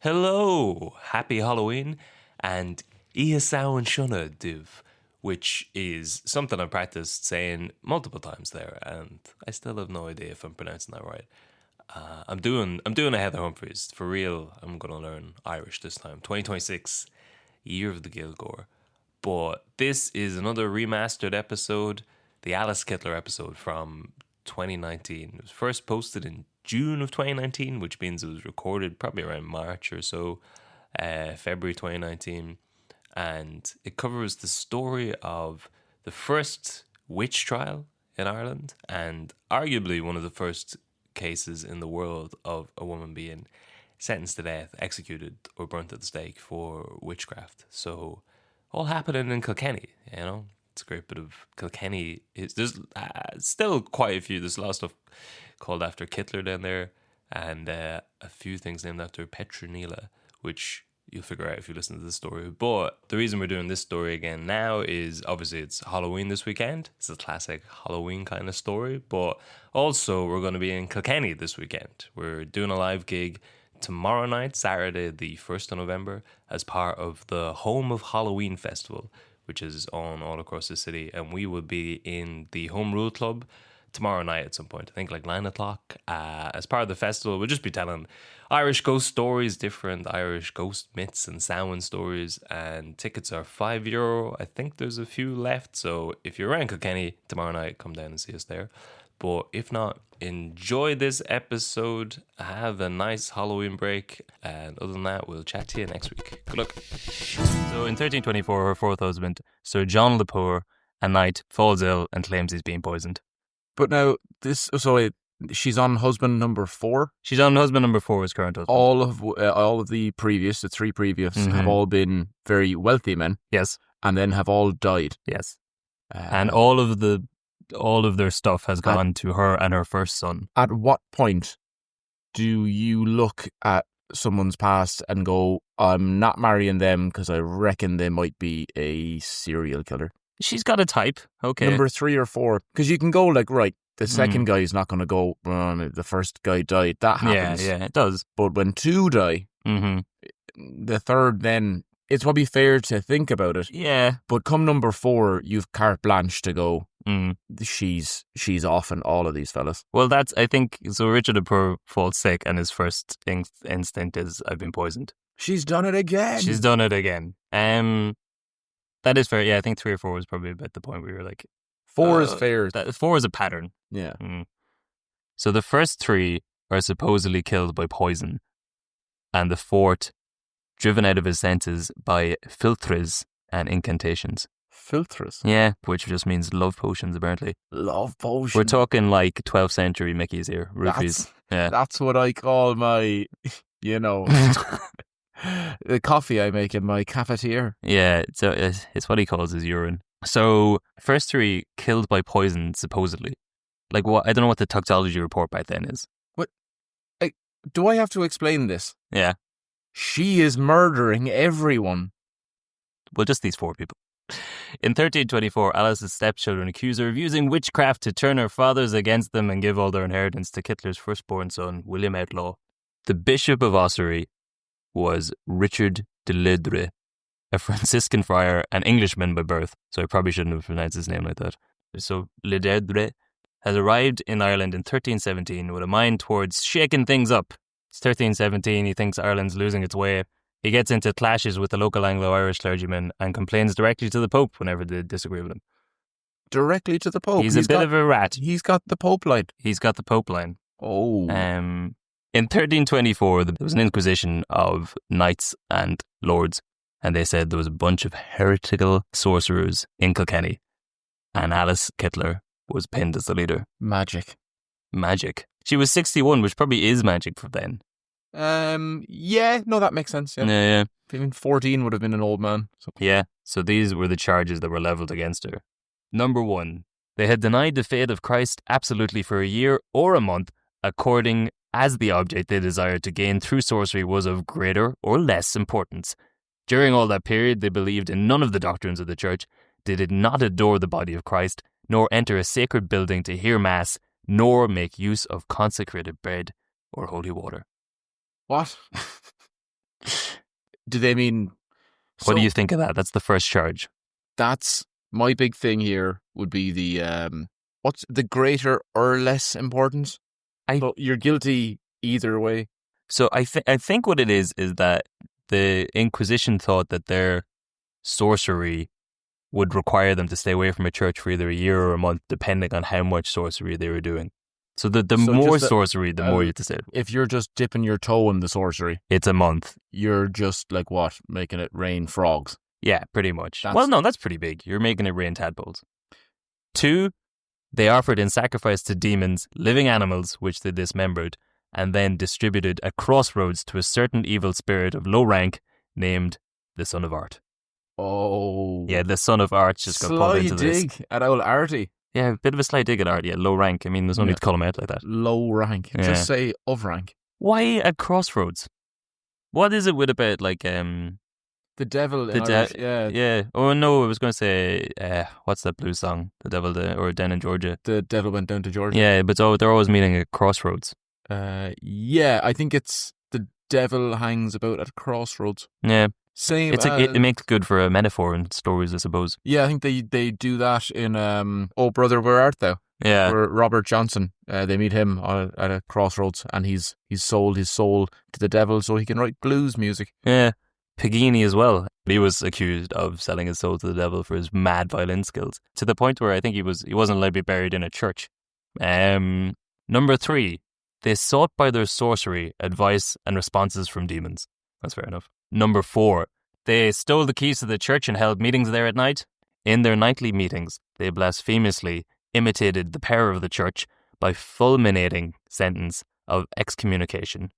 Hello, happy Halloween, and Iasau and Shuna Div, which is something I practiced saying multiple times there, and I still have no idea if I'm pronouncing that right. I'm doing a Heather Humphreys for real. I'm gonna learn Irish this time. 2026, year of the Gilgore. But this is another remastered episode, the Alice Kyteler episode from 2019. It was first posted in June of 2019, which means it was recorded probably around March or so, February 2019. And it covers the story of the first witch trial in Ireland and arguably one of the first cases in the world of a woman being sentenced to death, executed, or burnt at the stake for witchcraft. So, all happening in Kilkenny, you know? It's a great bit of Kilkenny. There's still quite a few. There's a lot of stuff called after Kyteler down there, and a few things named after Petronila, which you'll figure out if you listen to the story. But the reason we're doing this story again now is obviously it's Halloween this weekend. It's a classic Halloween kind of story, but also we're going to be in Kilkenny this weekend. We're doing a live gig tomorrow night, Saturday the 1st of November, as part of the Home of Halloween Festival, which is on all across the city, and we will be in the Home Rule Club tomorrow night at some point, I think like 9 o'clock. As part of the festival, we'll just be telling Irish ghost stories, different Irish ghost myths and Samhain stories, and tickets are €5. I think there's a few left, so if you're around Kilkenny tomorrow night, come down and see us there. But if not, enjoy this episode, have a nice Halloween break, and other than that, we'll chat to you next week. Good luck. So in 1324, her fourth husband, Sir John Lepore, a knight, falls ill and claims he's been poisoned. But now, she's on husband number 4? She's on husband number 4, his current husband. All of the three previous, have all been very wealthy men. Yes. And then have all died. Yes. And all of their stuff has gone to her and her first son. At what point do you look at someone's past and go, I'm not marrying them because I reckon they might be a serial killer? She's got a type. Okay. Number 3 or 4. Because you can go like, right, the second guy is not going to go, the first guy died. That happens. Yeah, it does. But when 2 die, the third then, it's probably fair to think about it. Yeah. But come number 4, you've carte blanche to go, she's off and all of these fellas. Well, I think, so Richard Lepore falls sick and his first instinct is, I've been poisoned. She's done it again. That is fair. Yeah, I think 3 or 4 was probably about the point where you were like... 4 is fair. 4 is a pattern. Yeah. So the first 3 are supposedly killed by poison, and the 4th driven out of his senses by philtres and incantations. Philtres? Yeah, which just means love potions, apparently. Love potions? We're talking like 12th century Mickeys here, roofies. That's what I call my, the coffee I make in my cafetiere. Yeah, so it's what he calls his urine. So, first 3 killed by poison, supposedly. Like, what? I don't know what the toxicology report back then is. What? Do I have to explain this? Yeah. She is murdering everyone. Well, just these 4 people. In 1324, Alice's stepchildren accuse her of using witchcraft to turn her fathers against them and give all their inheritance to Kyteler's firstborn son, William Outlaw. The Bishop of Ossory was Richard de Ledre, a Franciscan friar and Englishman by birth, so I probably shouldn't have pronounced his name like that. So Ledre has arrived in Ireland in 1317 with a mind towards shaking things up. It's 1317, he thinks Ireland's losing its way. He gets into clashes with the local Anglo-Irish clergyman and complains directly to the Pope whenever they disagree with him. Directly to the Pope? He's a bit of a rat. He's got the Pope line. He's got the Pope line. Oh. In 1324, there was an inquisition of knights and lords, and they said there was a bunch of heretical sorcerers in Kilkenny, and Alice Kyteler was pinned as the leader. Magic. She was 61, which probably is magic for then. Yeah, no, that makes sense. Yeah. Even 14 would have been an old man. So. Yeah, so these were the charges that were levelled against her. Number 1, they had denied the faith of Christ absolutely for a year or a month, according as the object they desired to gain through sorcery was of greater or less importance. During all that period, they believed in none of the doctrines of the church. They did not adore the body of Christ, nor enter a sacred building to hear mass, nor make use of consecrated bread or holy water. What? Do they mean... What do So you think of that? That's the first charge. that's my big thing here would be the... what's the greater or less importance? So you're guilty either way. So I think what it is that the Inquisition thought that their sorcery would require them to stay away from a church for either a year or a month, depending on how much sorcery they were doing. So the So more just sorcery, the more you have to say. If you're just dipping your toe in the sorcery, It's a month. you're just like what? Making it rain frogs. Yeah, pretty much. That's- Well, no, that's pretty big. You're making it rain tadpoles. 2, they offered in sacrifice to demons living animals which they dismembered and then distributed at crossroads to a certain evil spirit of low rank named the Son of Art. Oh. Yeah, the Son of Art just got pulled into this. dig at old Artie. Yeah, a bit of a slight dig at Art. Yeah, low rank. I mean, there's no need to call him out like that. Low rank. Yeah. Just say of rank. Why at crossroads? What is it with about like The devil in The Irish. yeah? Oh no, I was going to say what's that blues song? The Devil or Down in Georgia. The devil went down to Georgia. Yeah, but they're always meeting at crossroads. Yeah, I think it's the devil hangs about at crossroads. Yeah, Same. it makes good for a metaphor in stories, I suppose. Yeah, I think they do that in Oh Brother, Where Art Thou? Yeah, Where Robert Johnson, they meet him at a crossroads, and he's sold his soul to the devil so he can write blues music. yeah. Paganini as well. He was accused of selling his soul to the devil for his mad violin skills, to the point where I think he wasn't allowed to be buried in a church. Number 3, they sought by their sorcery advice and responses from demons. That's fair enough. Number 4, they stole the keys to the church and held meetings there at night. In their nightly meetings, they blasphemously imitated the power of the church by fulminating sentence of excommunication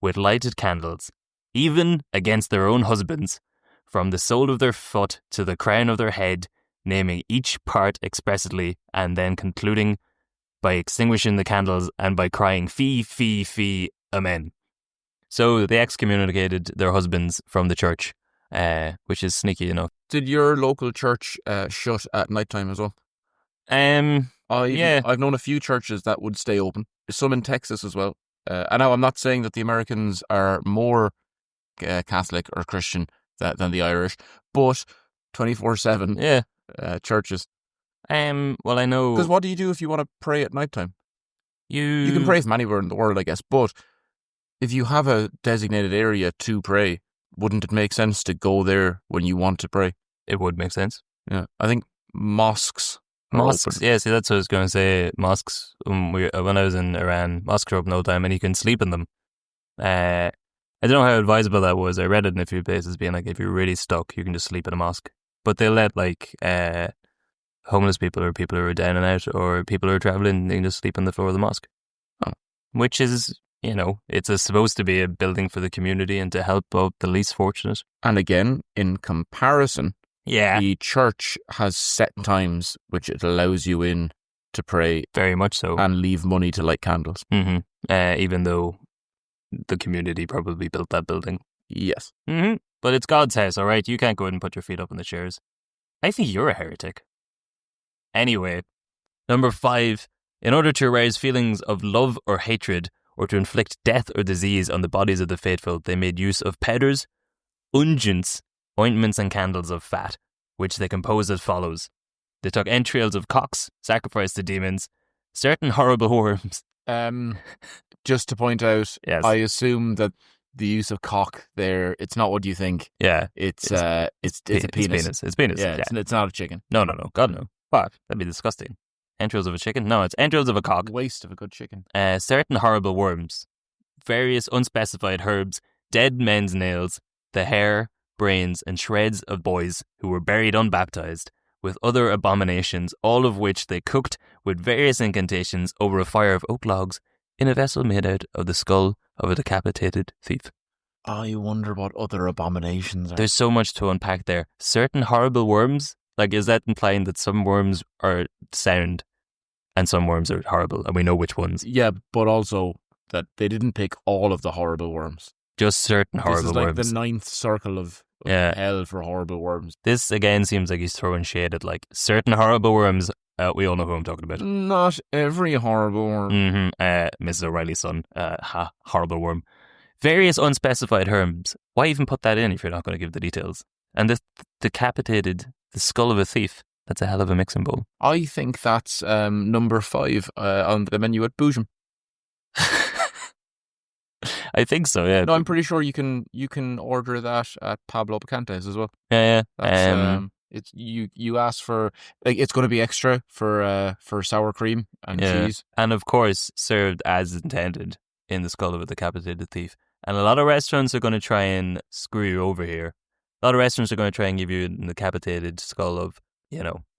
with lighted candles, even against their own husbands, from the sole of their foot to the crown of their head, naming each part expressly, and then concluding by extinguishing the candles and by crying, "Fee, fee, fee, amen." So they excommunicated their husbands from the church, which is sneaky enough. Did your local church shut at night time as well? Yeah. I've known a few churches that would stay open. Some in Texas as well. And now I'm not saying that the Americans are more Catholic or Christian than the Irish, but 24/7 Yeah. churches. Well, I know. Because what do you do if you want to pray at night time? You You can pray from anywhere in the world, I guess, but if you have a designated area to pray, wouldn't it make sense to go there when you want to pray? It would make sense. Yeah, I think mosques. are Mosques, open. yeah, see, that's what I was going to say. Mosques, when I was in Iran, mosques are open all the time and you can sleep in them. I don't know how advisable that was. I read it in a few places being like, if you're really stuck, you can just sleep in a mosque. But they'll let like homeless people or people who are down and out or people who are travelling, they can just sleep on the floor of the mosque. Oh. Which is, it's supposed to be a building for the community and to help out the least fortunate. And again, in comparison, Yeah, the church has set times which it allows you in to pray very much so. and leave money to light candles. Even though the community probably built that building. Yes. But it's God's house, all right? You can't go in and put your feet up in the chairs. I think you're a heretic. Anyway, number 5, in order to arouse feelings of love or hatred, or to inflict death or disease on the bodies of the faithful, they made use of powders, unguents, ointments and candles of fat, which they composed as follows. They took entrails of cocks, sacrificed to demons, certain horrible worms. Just to point out, Yes. I assume that the use of cock there, it's not what you think. Yeah. It's a penis. It's penis. Yeah, it's not a chicken. No. God, no. What? That'd be disgusting. Entrails of a chicken? No, it's entrails of a cock. Waste of a good chicken. Certain horrible worms, various unspecified herbs, dead men's nails, the hair, brains, and shreds of boys who were buried unbaptized, with other abominations, all of which they cooked with various incantations over a fire of oak logs in a vessel made out of the skull of a decapitated thief. I wonder what other abominations are. There's so much to unpack there. Certain horrible worms, like, is that implying that some worms are sound and some worms are horrible, and we know which ones? Yeah, but also that they didn't pick all of the horrible worms. Just certain horrible This is like worms. the 9th circle of Yeah. hell for horrible worms. This again seems like he's throwing shade at like certain horrible worms. We all know who I'm talking about. Not every horrible worm. Mrs. O'Reilly's son, horrible worm. Various unspecified herbs. Why even put that in if you're not going to give the details? And the decapitated, the skull of a thief. That's a hell of a mixing bowl. I think that's number 5 on the menu at Boojum. I think so, yeah. No, I'm pretty sure you can order that at Pablo Picante's as well. Yeah. That's, it's you ask for, like, it's going to be extra for sour cream and cheese, and of course served as intended in the skull of a decapitated thief. And a lot of restaurants are going to try and screw you over here. A lot of restaurants are going to try and give you a decapitated skull of,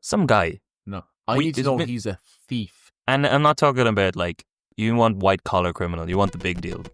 some guy. No, I need to know he's a thief. And I'm not talking about, like, you want white collar criminal. You want the big deal.